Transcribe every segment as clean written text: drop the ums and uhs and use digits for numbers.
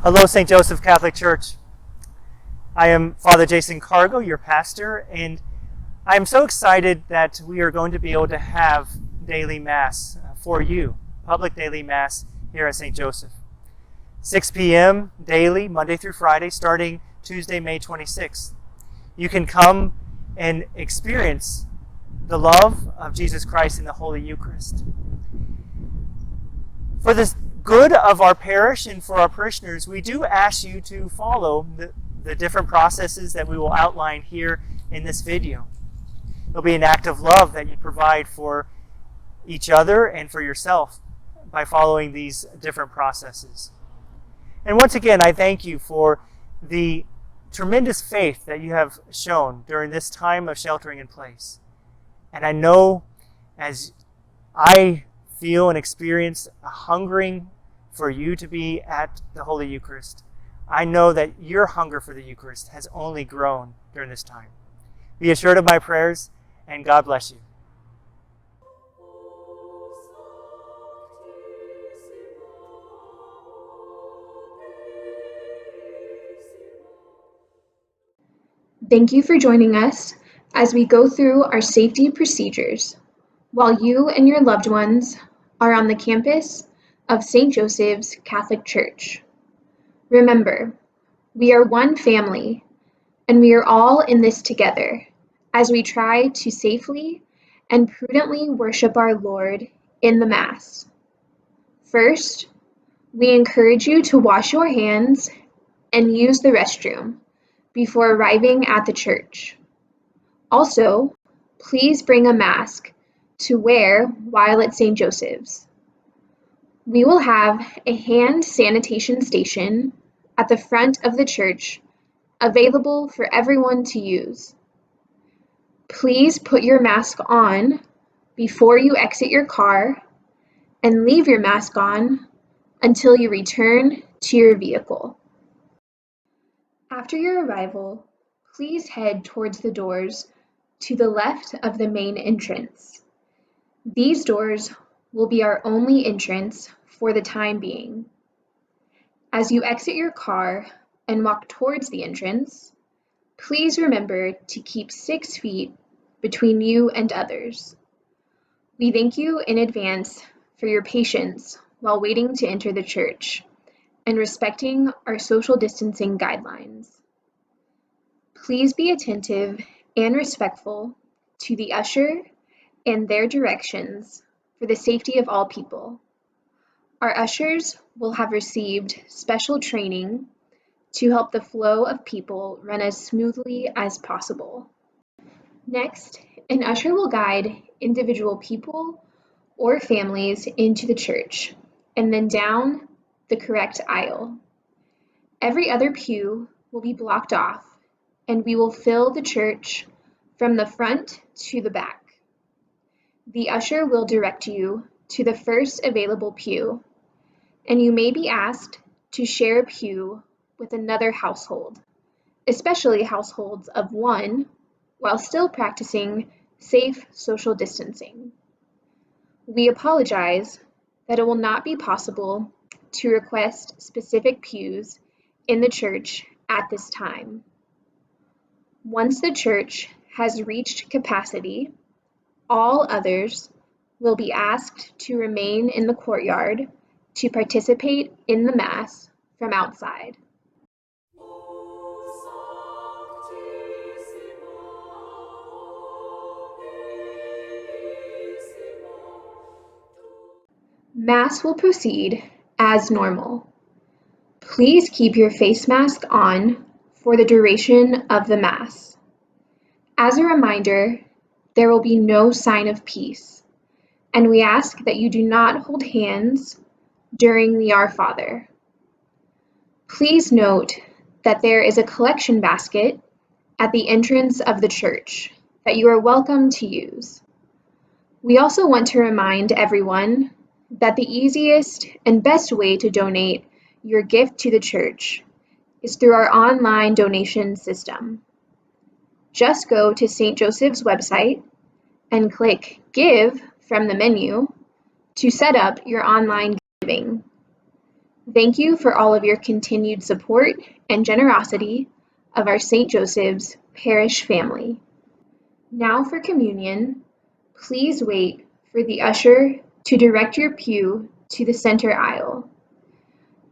Hello, St. Joseph Catholic Church. I am Father Jason Cargo, your pastor, and I am so excited that we are going to be able to have daily Mass for you, public daily Mass here at St. Joseph. 6 p.m. daily, Monday through Friday, starting Tuesday, May 26th. You can come and experience the love of Jesus Christ in the Holy Eucharist. For the good of our parish and for our parishioners, we do ask you to follow the different processes that we will outline here in this video. It'll be an act of love that you provide for each other and for yourself by following these different processes. And once again, I thank you for the tremendous faith that you have shown during this time of sheltering in place. And I know as I feel and experience a hungering for you to be at the Holy Eucharist, I know that your hunger for the Eucharist has only grown during this time. Be assured of my prayers, and God bless you. Thank you for joining us as we go through our safety procedures while you and your loved ones are on the campus of St. Joseph's Catholic Church. Remember, we are one family, and we are all in this together as we try to safely and prudently worship our Lord in the Mass. First, we encourage you to wash your hands and use the restroom before arriving at the church. Also, please bring a mask to wear while at St. Joseph's. We will have a hand sanitation station at the front of the church available for everyone to use. Please put your mask on before you exit your car and leave your mask on until you return to your vehicle. After your arrival, please head towards the doors to the left of the main entrance. These doors will be our only entrance for the time being. As you exit your car and walk towards the entrance, please remember to keep 6 feet between you and others. We thank you in advance for your patience while waiting to enter the church and respecting our social distancing guidelines. Please be attentive and respectful to the usher and their directions for the safety of all people. Our ushers will have received special training to help the flow of people run as smoothly as possible. Next, an usher will guide individual people or families into the church and then down the correct aisle. Every other pew will be blocked off, and we will fill the church from the front to the back. The usher will direct you to the first available pew, and you may be asked to share a pew with another household, especially households of one, while still practicing safe social distancing. We apologize that it will not be possible to request specific pews in the church at this time. Once the church has reached capacity, all others will be asked to remain in the courtyard to participate in the Mass from outside. Mass will proceed as normal. Please keep your face mask on for the duration of the Mass. As a reminder, there will be no sign of peace, and we ask that you do not hold hands during the Our Father. Please note that there is a collection basket at the entrance of the church that you are welcome to use. We also want to remind everyone that the easiest and best way to donate your gift to the church is through our online donation system. Just go to St. Joseph's website and click Give from the menu to set up your online giving. Thank you for all of your continued support and generosity of our St. Joseph's Parish family. Now for communion, please wait for the usher to direct your pew to the center aisle.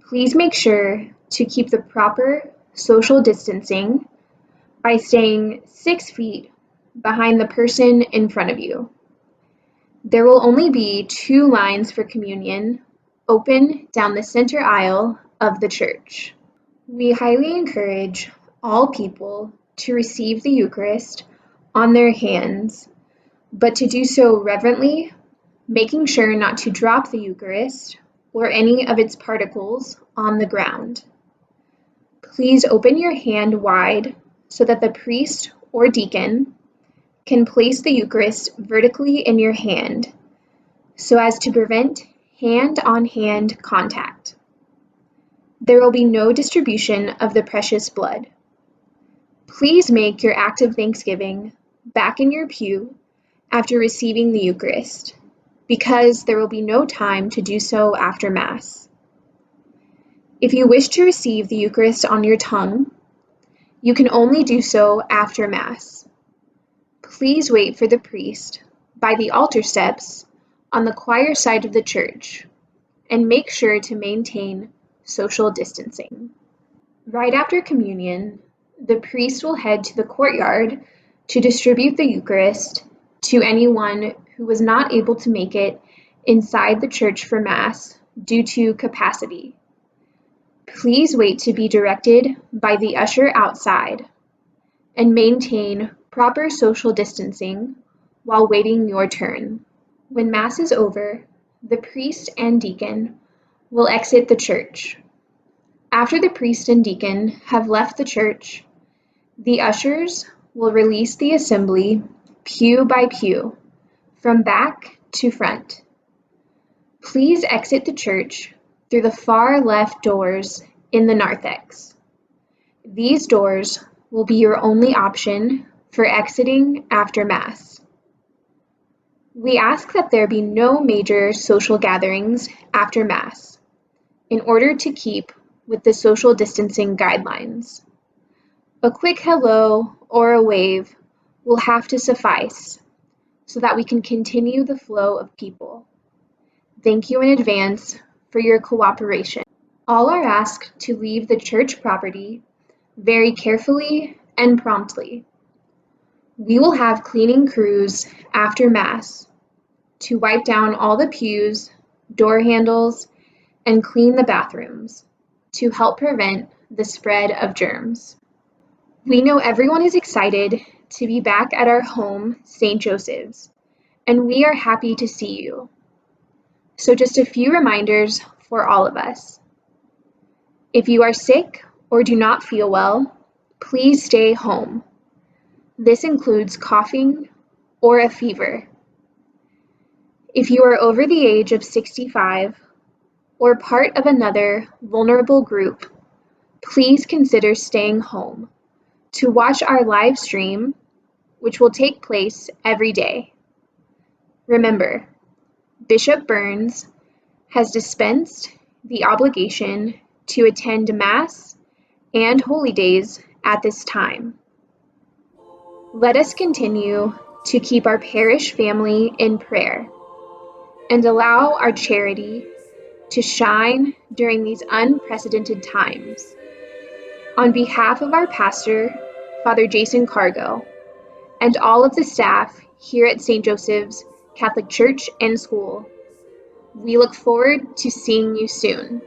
Please make sure to keep the proper social distancing by staying 6 feet behind the person in front of you. There will only be 2 lines for communion open down the center aisle of the church. We highly encourage all people to receive the Eucharist on their hands, but to do so reverently, making sure not to drop the Eucharist or any of its particles on the ground. Please open your hand wide so that the priest or deacon can place the Eucharist vertically in your hand so as to prevent hand-on-hand contact. There will be no distribution of the precious blood. Please make your act of thanksgiving back in your pew after receiving the Eucharist, because there will be no time to do so after Mass. If you wish to receive the Eucharist on your tongue, you can only do so after Mass. Please wait for the priest by the altar steps on the choir side of the church, and make sure to maintain social distancing. Right after communion, the priest will head to the courtyard to distribute the Eucharist to anyone who was not able to make it inside the church for Mass due to capacity. Please wait to be directed by the usher outside and maintain proper social distancing while waiting your turn. When Mass is over, the priest and deacon will exit the church. After the priest and deacon have left the church, the ushers will release the assembly pew by pew, from back to front. Please exit the church through the far left doors in the narthex. These doors will be your only option for exiting after Mass. We ask that there be no major social gatherings after Mass in order to keep with the social distancing guidelines. A quick hello or a wave will have to suffice so that we can continue the flow of people. Thank you in advance for your cooperation. All are asked to leave the church property very carefully and promptly. We will have cleaning crews after Mass to wipe down all the pews, door handles, and clean the bathrooms to help prevent the spread of germs. We know everyone is excited to be back at our home, St. Joseph's, and we are happy to see you. So just a few reminders for all of us. If you are sick or do not feel well, please stay home. This includes coughing or a fever. If you are over the age of 65 or part of another vulnerable group, please consider staying home to watch our live stream, which will take place every day. Remember, Bishop Burns has dispensed the obligation to attend Mass and Holy Days at this time. Let us continue to keep our parish family in prayer and allow our charity to shine during these unprecedented times. On behalf of our pastor, Father Jason Cargo, and all of the staff here at St. Joseph's Catholic Church and School, we look forward to seeing you soon.